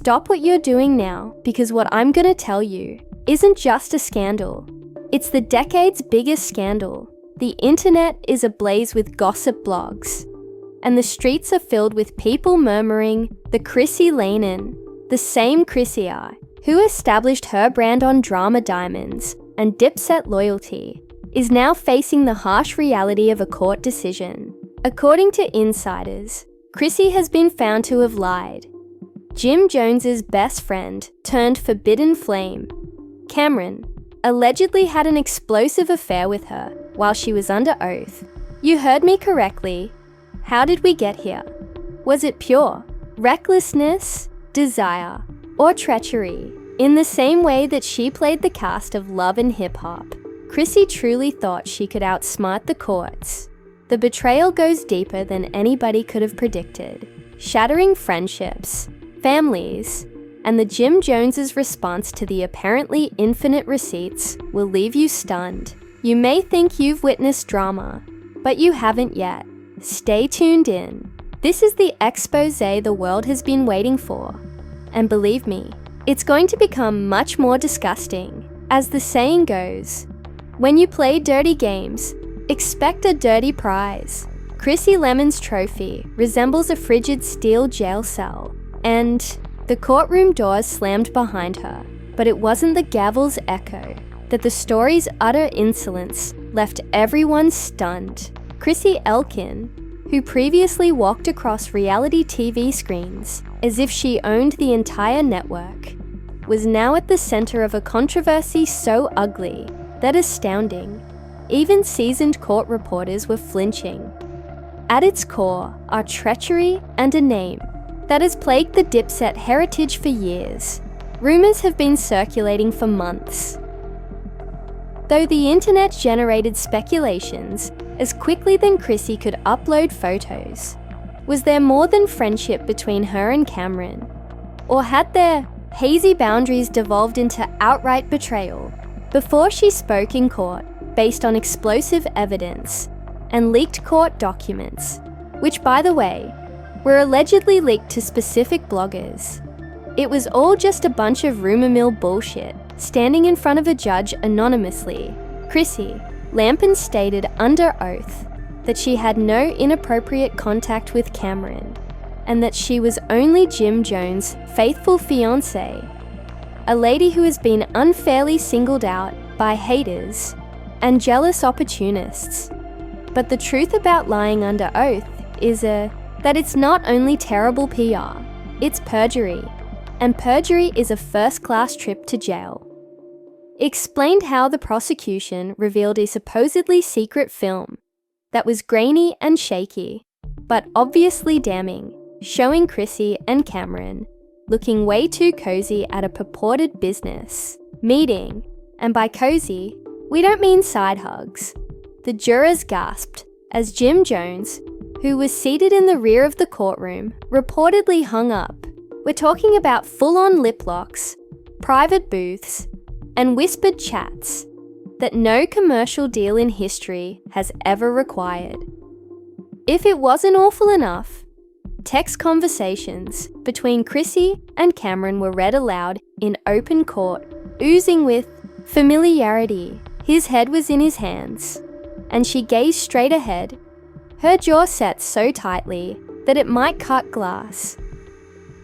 Stop what you're doing now, because what I'm gonna tell you isn't just a scandal. It's the decade's biggest scandal. The internet is ablaze with gossip blogs, and the streets are filled with people murmuring the Chrissy Lampkin, the same Chrissy who established her brand on drama diamonds and dipset loyalty, is now facing the harsh reality of a court decision. According to insiders, Chrissy has been found to have lied. Jim Jones's best friend turned forbidden flame, Camron, allegedly had an explosive affair with her while she was under oath. You heard me correctly. How did we get here? Was it pure recklessness, desire, or treachery? In the same way that she played the cast of Love and Hip Hop, Chrissy truly thought she could outsmart the courts. The betrayal goes deeper than anybody could have predicted, shattering friendships, families, and the Jim Jones' response to the apparently infinite receipts will leave you stunned. You may think you've witnessed drama, but you haven't yet. Stay tuned in. This is the expose the world has been waiting for. And believe me, it's going to become much more disgusting. As the saying goes, when you play dirty games, expect a dirty prize. Chrissy Lampkin's trophy resembles a frigid steel jail cell, and the courtroom doors slammed behind her. But it wasn't the gavel's echo that the story's utter insolence left everyone stunned. Chrissy Lampkin, who previously walked across reality TV screens as if she owned the entire network, was now at the center of a controversy so ugly that astounding. Even seasoned court reporters were flinching. At its core are treachery and a name that has plagued the dipset heritage for years. Rumors have been circulating for months. Though the internet generated speculations as quickly than Chrissy could upload photos, was there more than friendship between her and Camron? Or had their hazy boundaries devolved into outright betrayal? Before she spoke in court, based on explosive evidence and leaked court documents, which, by the way, were allegedly leaked to specific bloggers, it was all just a bunch of rumor mill bullshit. Standing in front of a judge anonymously, Chrissy Lampkin stated under oath that she had no inappropriate contact with Camron and that she was only Jim Jones' faithful fiancée, a lady who has been unfairly singled out by haters and jealous opportunists. But the truth about lying under oath is that it's not only terrible PR, it's perjury, and perjury is a first-class trip to jail. Explained how the prosecution revealed a supposedly secret film that was grainy and shaky, but obviously damning, showing Chrissy and Camron looking way too cozy at a purported business meeting, and by cozy, we don't mean side hugs. The jurors gasped as Jim Jones, who was seated in the rear of the courtroom, reportedly hung up. We're talking about full-on lip locks, private booths, and whispered chats that no commercial deal in history has ever required. If it wasn't awful enough, text conversations between Chrissy and Camron were read aloud in open court, oozing with familiarity. His head was in his hands, and she gazed straight ahead, her jaw set so tightly that it might cut glass.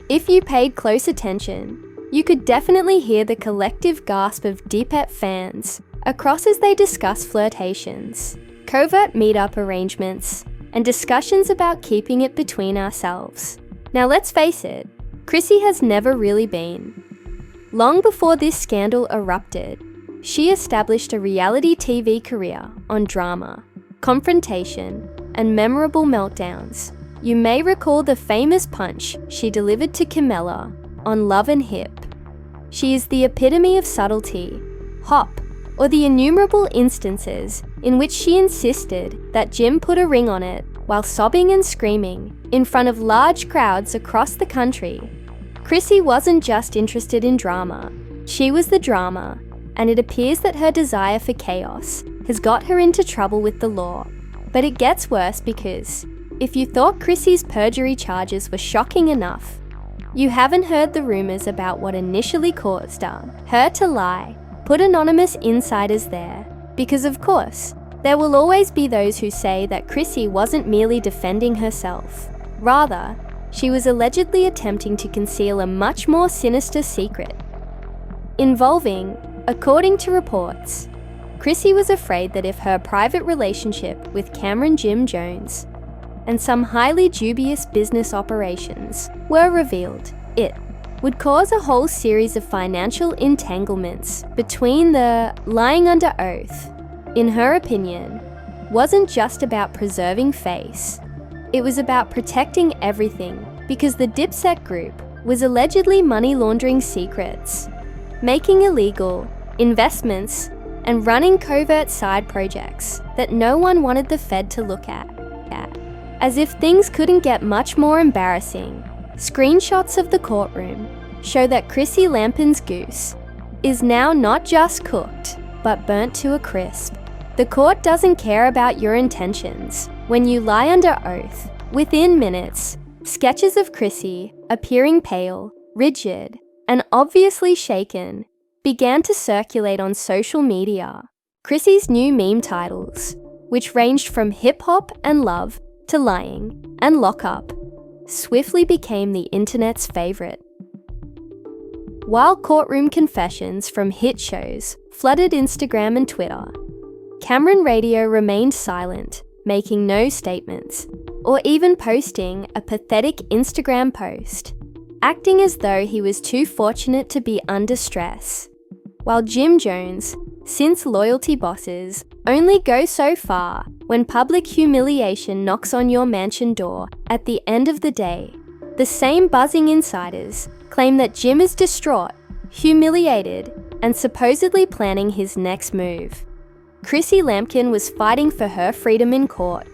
If you paid close attention, you could definitely hear the collective gasp of Dipet fans across as they discuss flirtations, covert meetup arrangements, and discussions about keeping it between ourselves. Now let's face it, Chrissy has never really been. Long before this scandal erupted, she established a reality TV career on drama, confrontation, and memorable meltdowns. You may recall the famous punch she delivered to Camilla on Love and Hip. She is the epitome of subtlety, hop, or the innumerable instances in which she insisted that Jim put a ring on it while sobbing and screaming in front of large crowds across the country. Chrissy wasn't just interested in drama, she was the drama, and it appears that her desire for chaos has got her into trouble with the law. But it gets worse because if you thought Chrissy's perjury charges were shocking enough, You haven't heard the rumors about what initially caused her to lie. Put anonymous insiders there, because of course, there will always be those who say that Chrissy wasn't merely defending herself. Rather, she was allegedly attempting to conceal a much more sinister secret. Involving, according to reports, Chrissy was afraid that if her private relationship with Camron Jim Jones and some highly dubious business operations were revealed, it would cause a whole series of financial entanglements between the lying under oath. In her opinion, wasn't just about preserving face. It was about protecting everything because the Dipset group was allegedly money laundering secrets, making illegal investments and running covert side projects that no one wanted the Fed to look at. As if things couldn't get much more embarrassing, screenshots of the courtroom show that Chrissy Lampkin's goose is now not just cooked, but burnt to a crisp. The court doesn't care about your intentions when you lie under oath. Within minutes, sketches of Chrissy, appearing pale, rigid, and obviously shaken, began to circulate on social media. Chrissy's new meme titles, which ranged from hip-hop and love to lying and lockup, swiftly became the internet's favorite. While courtroom confessions from hit shows flooded Instagram and Twitter, Camron Radio remained silent, making no statements, or even posting a pathetic Instagram post, acting as though he was too fortunate to be under stress. While Jim Jones, since loyalty bosses only go so far when public humiliation knocks on your mansion door at the end of the day, the same buzzing insiders claim that Jim is distraught, humiliated, and supposedly planning his next move. Chrissy Lampkin was fighting for her freedom in court,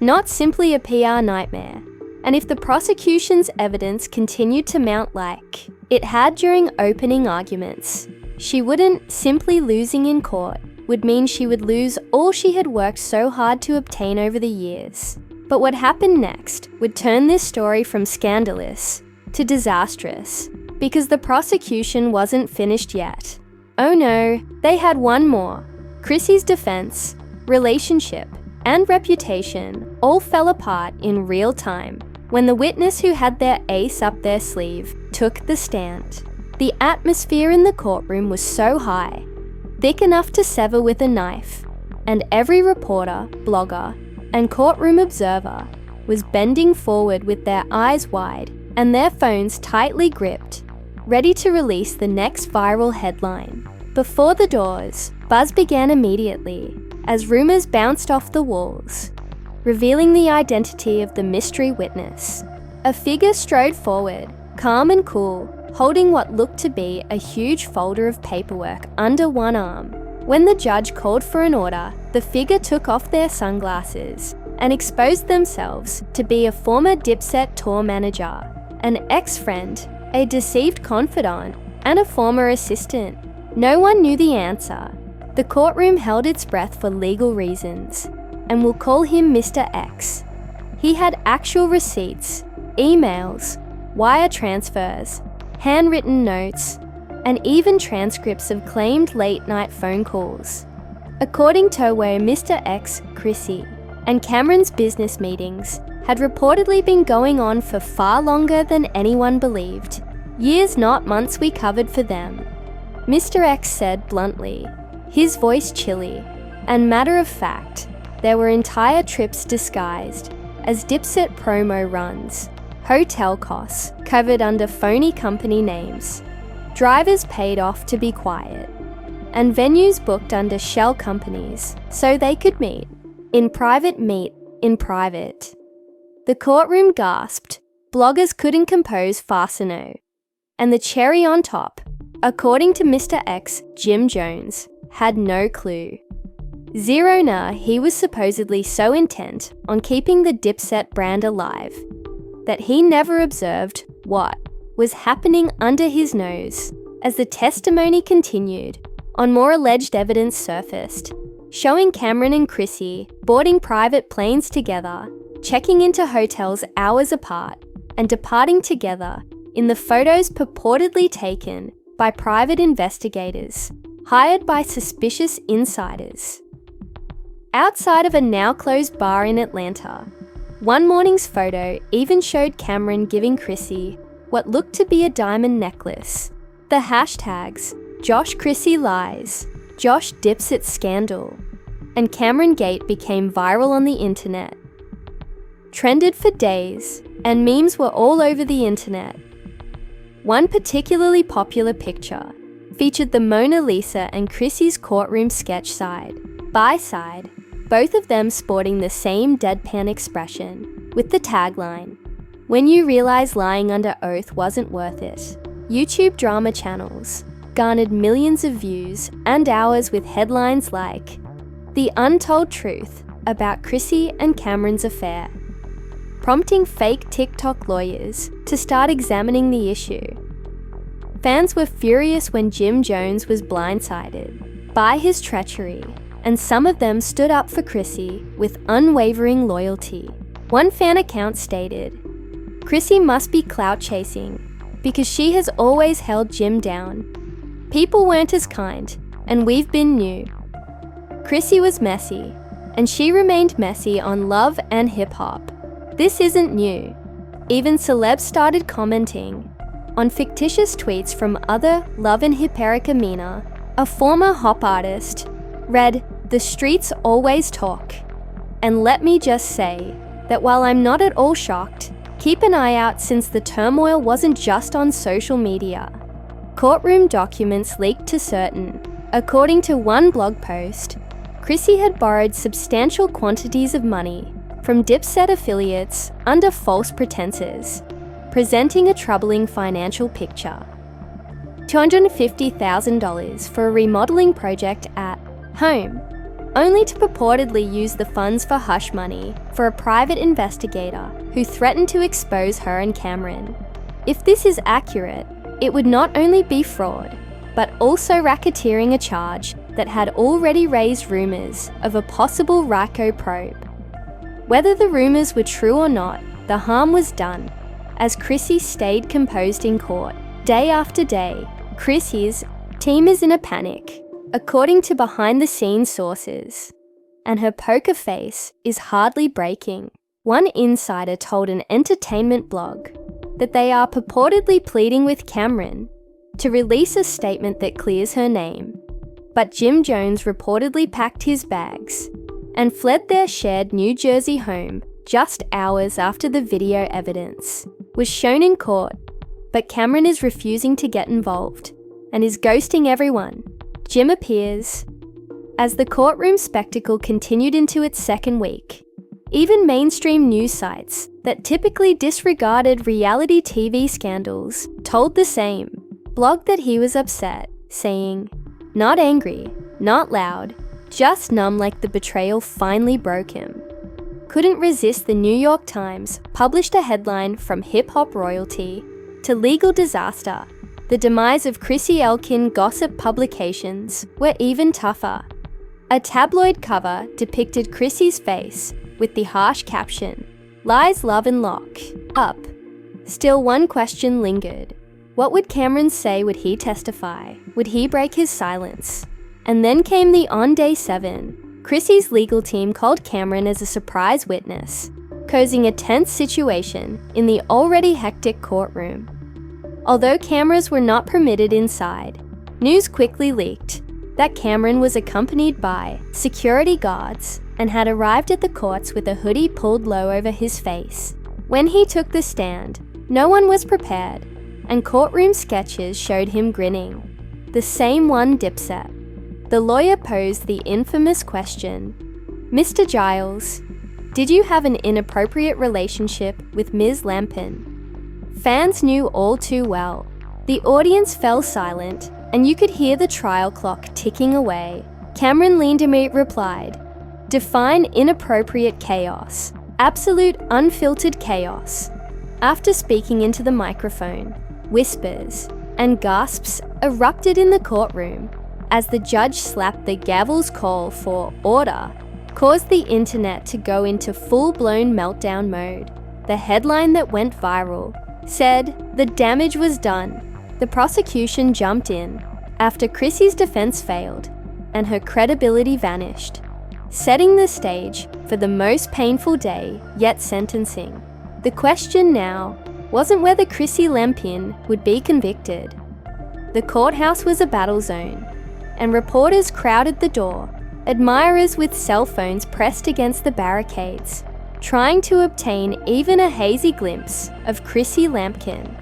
not simply a PR nightmare. And if the prosecution's evidence continued to mount like it had during opening arguments, she wouldn't simply losing in court would mean she would lose all she had worked so hard to obtain over the years. But what happened next would turn this story from scandalous to disastrous, because the prosecution wasn't finished yet. Oh no, they had one more. Chrissy's defense, relationship, and reputation all fell apart in real time when the witness who had their ace up their sleeve took the stand. The atmosphere in the courtroom was so high, thick enough to sever with a knife, and every reporter, blogger, and courtroom observer was bending forward with their eyes wide and their phones tightly gripped, ready to release the next viral headline. Before the doors, buzz began immediately as rumors bounced off the walls, revealing the identity of the mystery witness. A figure strode forward, calm and cool, holding what looked to be a huge folder of paperwork under one arm. When the judge called for an order, the figure took off their sunglasses and exposed themselves to be a former Dipset tour manager, an ex-friend, a deceived confidant, and a former assistant. No one knew the answer. The courtroom held its breath for legal reasons, and we'll call him Mr. X. He had actual receipts, emails, wire transfers, handwritten notes, and even transcripts of claimed late-night phone calls. According to where Mr. X, Chrissy, and Camron's business meetings had reportedly been going on for far longer than anyone believed. Years, not months, we covered for them. Mr. X said bluntly, his voice chilly, and matter of fact, there were entire trips disguised as Dipset promo runs, hotel costs covered under phony company names, drivers paid off to be quiet, and venues booked under shell companies so they could meet in private. The courtroom gasped, bloggers couldn't compose fast enough, and the cherry on top, according to Mr. X, Jim Jones, had no clue. Zero nah, he was supposedly so intent on keeping the Dipset brand alive that he never observed what was happening under his nose. As the testimony continued, on more alleged evidence surfaced, showing Camron and Chrissy boarding private planes together, checking into hotels hours apart, and departing together in the photos purportedly taken by private investigators hired by suspicious insiders. Outside of a now-closed bar in Atlanta, one morning's photo even showed Camron giving Chrissy what looked to be a diamond necklace. The hashtags Josh Chrissy Lies, Josh Dipset Scandal, and Camron Gate became viral on the internet. Trended for days, and memes were all over the internet. One particularly popular picture featured the Mona Lisa and Chrissy's courtroom sketch side by side, both of them sporting the same deadpan expression, with the tagline, "When you realize lying under oath wasn't worth it." YouTube drama channels garnered millions of views and hours with headlines like, "The Untold Truth About Chrissy and Cam'ron's Affair," prompting fake TikTok lawyers to start examining the issue. Fans were furious when Jim Jones was blindsided by his treachery, and some of them stood up for Chrissy with unwavering loyalty. One fan account stated, "Chrissy must be clout chasing because she has always held Jim down. People weren't as kind, and we've been new." Chrissy was messy, and she remained messy on Love and Hip Hop. This isn't new. Even celebs started commenting on fictitious tweets from other Love and Hip Erica Mena, a former hop artist, read, "The streets always talk." And let me just say that while I'm not at all shocked, keep an eye out since the turmoil wasn't just on social media. Courtroom documents leaked to certain. According to one blog post, Chrissy had borrowed substantial quantities of money from Dipset affiliates under false pretenses, presenting a troubling financial picture. $250,000 for a remodeling project at home, only to purportedly use the funds for hush money for a private investigator who threatened to expose her and Camron. If this is accurate, it would not only be fraud, but also racketeering, a charge that had already raised rumors of a possible RICO probe. Whether the rumors were true or not, the harm was done, as Chrissy stayed composed in court. Day after day, Chrissy's team is in a panic, according to behind-the-scenes sources, and her poker face is hardly breaking. One insider told an entertainment blog that they are purportedly pleading with Camron to release a statement that clears her name, but Jim Jones reportedly packed his bags and fled their shared New Jersey home just hours after the video evidence was shown in court. But Camron is refusing to get involved and is ghosting everyone. Jim appears. As the courtroom spectacle continued into its second week, even mainstream news sites that typically disregarded reality TV scandals told the same. Blogged that he was upset, saying, "Not angry, not loud, just numb, like the betrayal finally broke him." Couldn't resist. The New York Times published a headline, "From hip-hop royalty to legal disaster, the demise of Chrissy Lampkin gossip publications were even tougher." A tabloid cover depicted Chrissy's face with the harsh caption, "Lies, love and lock up." Still, one question lingered. What would Camron say? Would he testify? Would he break his silence? And then came the on day 7. Chrissy's legal team called Camron as a surprise witness, causing a tense situation in the already hectic courtroom. Although cameras were not permitted inside, news quickly leaked that Camron was accompanied by security guards and had arrived at the courts with a hoodie pulled low over his face. When he took the stand, no one was prepared, and courtroom sketches showed him grinning. The same one Dipset. The lawyer posed the infamous question, "Mr. Giles, did you have an inappropriate relationship with Ms. Lampkin?" Fans knew all too well. The audience fell silent, and you could hear the trial clock ticking away. Camron leaned and replied, "Define inappropriate chaos. Absolute unfiltered chaos." After speaking into the microphone, whispers and gasps erupted in the courtroom as the judge slapped the gavel's call for order, caused the internet to go into full-blown meltdown mode. The headline that went viral said the damage was done. The prosecution jumped in after Chrissy's defense failed and her credibility vanished, setting the stage for the most painful day yet sentencing. The question now wasn't whether Chrissy Lampkin would be convicted. The courthouse was a battle zone, and reporters crowded the door, admirers with cell phones pressed against the barricades, trying to obtain even a hazy glimpse of Chrissy Lampkin.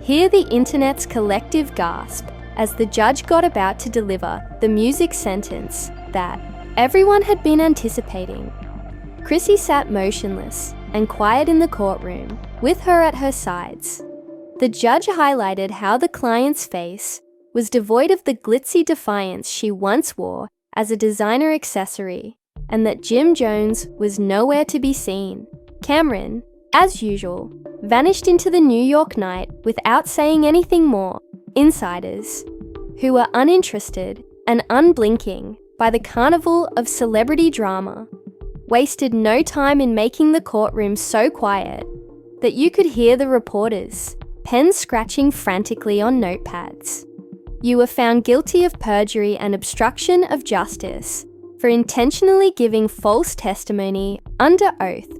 Hear the internet's collective gasp as the judge got about to deliver the music sentence that everyone had been anticipating. Chrissy sat motionless and quiet in the courtroom, with her at her sides. The judge highlighted how the client's face was devoid of the glitzy defiance she once wore as a designer accessory, and that Jim Jones was nowhere to be seen. Camron, as usual, vanished into the New York night without saying anything more. Insiders, who were uninterested and unblinking by the carnival of celebrity drama, wasted no time in making the courtroom so quiet that you could hear the reporters, pens scratching frantically on notepads. You were found guilty of perjury and obstruction of justice for intentionally giving false testimony under oath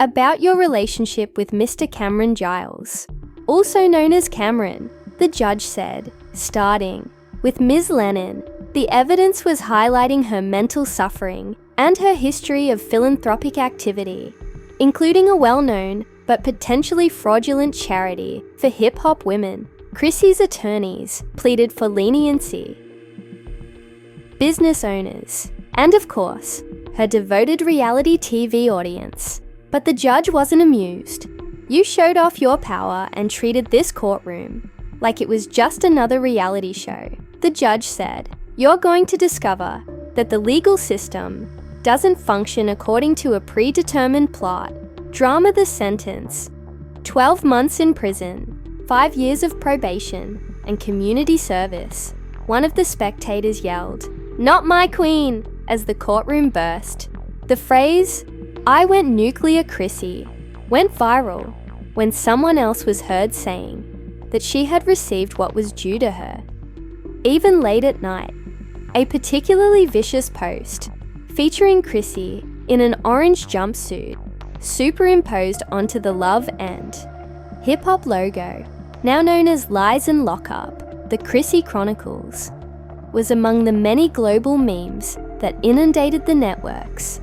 about your relationship with Mr. Cameron Giles, also known as Camron, the judge said. Starting with Ms. Lennon, the evidence was highlighting her mental suffering and her history of philanthropic activity, including a well-known but potentially fraudulent charity for hip-hop women. Chrissy's attorneys pleaded for leniency. Business owners, and of course, her devoted reality TV audience. But the judge wasn't amused. You showed off your power and treated this courtroom like it was just another reality show. The judge said, "You're going to discover that the legal system doesn't function according to a predetermined plot. Drama the sentence: 12 months in prison, 5 years of probation, and community service." One of the spectators yelled, "Not my queen," as the courtroom burst. The phrase, "I went nuclear Chrissy," went viral when someone else was heard saying that she had received what was due to her. Even late at night, a particularly vicious post featuring Chrissy in an orange jumpsuit superimposed onto the Love and Hip-Hop logo, now known as Lies and Lockup, the Chrissy Chronicles, was among the many global memes that inundated the networks.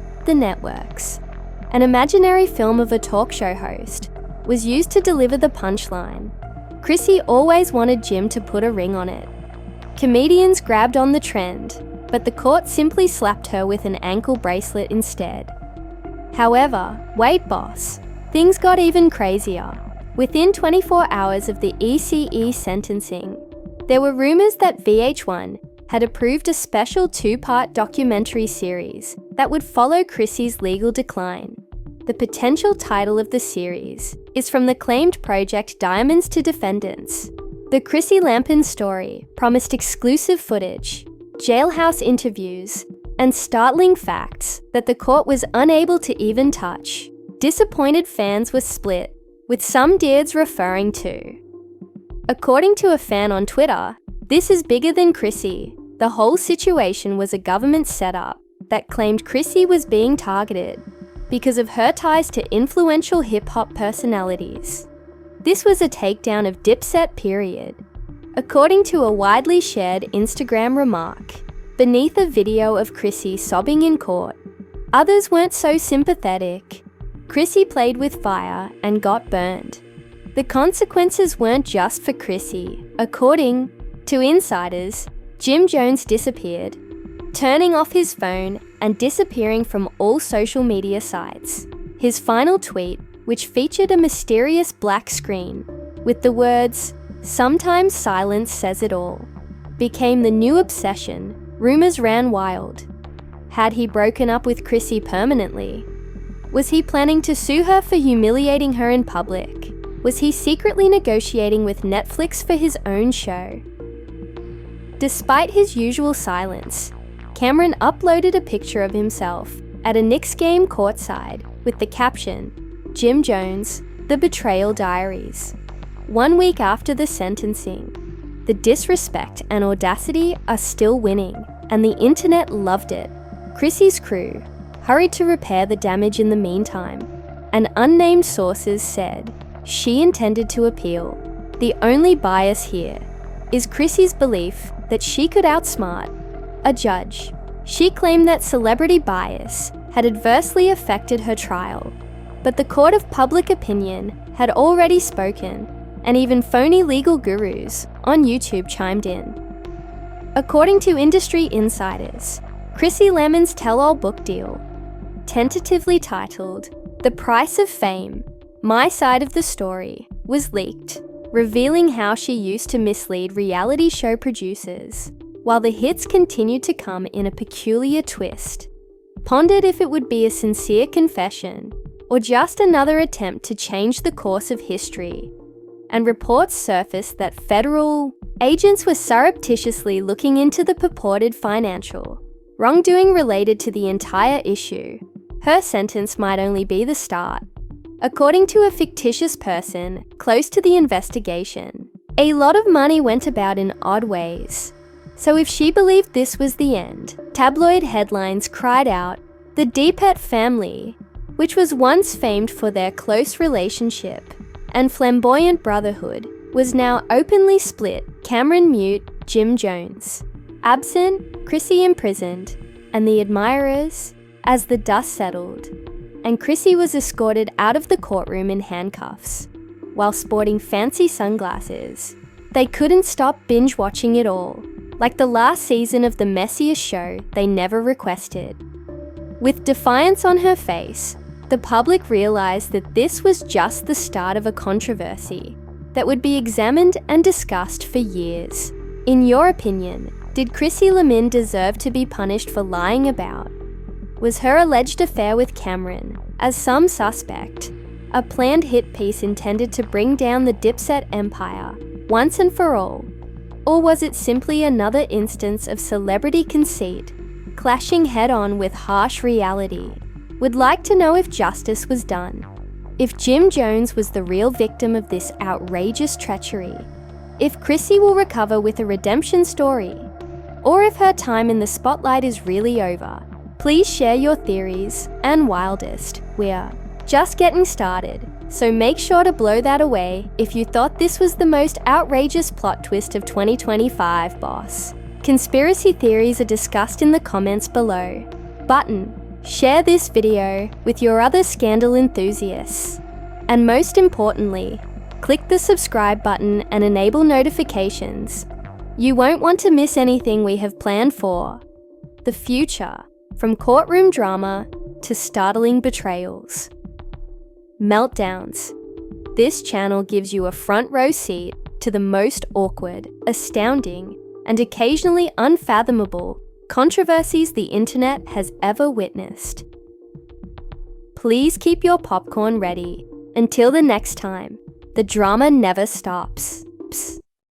An imaginary film of a talk show host was used to deliver the punchline. Chrissy always wanted Jim to put a ring on it. Comedians grabbed on the trend, but the court simply slapped her with an ankle bracelet instead. However, wait boss, things got even crazier. Within 24 hours of the ECE sentencing, there were rumors that VH1 had approved a special 2-part documentary series that would follow Chrissy's legal decline. The potential title of the series is from the claimed project Diamonds to Defendants. The Chrissy Lampkin story promised exclusive footage, jailhouse interviews, and startling facts that the court was unable to even touch. Disappointed fans were split, with some dears referring to. According to a fan on Twitter, "This is bigger than Chrissy. The whole situation was a government setup that claimed Chrissy was being targeted because of her ties to influential hip-hop personalities. This was a takedown of Dipset, period." According to a widely shared Instagram remark, beneath a video of Chrissy sobbing in court, others weren't so sympathetic. Chrissy played with fire and got burned. The consequences weren't just for Chrissy. According to insiders, Jim Jones disappeared, turning off his phone and disappearing from all social media sites. His final tweet, which featured a mysterious black screen with the words, "Sometimes silence says it all," became the new obsession. Rumors ran wild. Had he broken up with Chrissy permanently? Was he planning to sue her for humiliating her in public? Was he secretly negotiating with Netflix for his own show? Despite his usual silence, Camron uploaded a picture of himself at a Knicks game courtside with the caption, "Jim Jones, The Betrayal Diaries. 1 week after the sentencing, the disrespect and audacity are still winning, and the internet loved it. Chrissy's crew hurried to repair the damage in the meantime, and unnamed sources said she intended to appeal. The only bias here is Chrissy's belief that she could outsmart a judge. She claimed that celebrity bias had adversely affected her trial, but the court of public opinion had already spoken, and even phony legal gurus on YouTube chimed in. According to industry insiders, Chrissy Lampkin's tell-all book deal, tentatively titled The Price of Fame, My Side of the Story, was leaked, revealing how she used to mislead reality show producers, while the hits continued to come in a peculiar twist. Pondered if it would be a sincere confession or just another attempt to change the course of history, and reports surfaced that federal agents were surreptitiously looking into the purported financial wrongdoing related to the entire issue. Her sentence might only be the start. According to a fictitious person close to the investigation, a lot of money went about in odd ways. So if she believed this was the end, tabloid headlines cried out, the Deppet family, which was once famed for their close relationship and flamboyant brotherhood, was now openly split. Camron mute, Jim Jones absent, Chrissy imprisoned, and the admirers as the dust settled, and Chrissy was escorted out of the courtroom in handcuffs while sporting fancy sunglasses. They couldn't stop binge watching it all, like the last season of the messiest show they never requested. With defiance on her face, the public realized that this was just the start of a controversy that would be examined and discussed for years. In your opinion, did Chrissy Lampkin deserve to be punished for lying about? Was her alleged affair with Camron, as some suspect, a planned hit piece intended to bring down the Dipset empire once and for all? Or was it simply another instance of celebrity conceit clashing head-on with harsh reality? Would like to know if justice was done, if Jim Jones was the real victim of this outrageous treachery, if Chrissy will recover with a redemption story, or if her time in the spotlight is really over. Please share your theories and wildest. We're just getting started, so make sure to blow that away if you thought this was the most outrageous plot twist of 2025, boss. Conspiracy theories are discussed in the comments below. Share this video with your other scandal enthusiasts. And most importantly, click the subscribe button and enable notifications. You won't want to miss anything we have planned for the future, from courtroom drama to startling betrayals. Meltdowns. This channel gives you a front row seat to the most awkward, astounding, and occasionally unfathomable controversies the internet has ever witnessed. Please keep your popcorn ready. Until the next time, the drama never stops. Psst.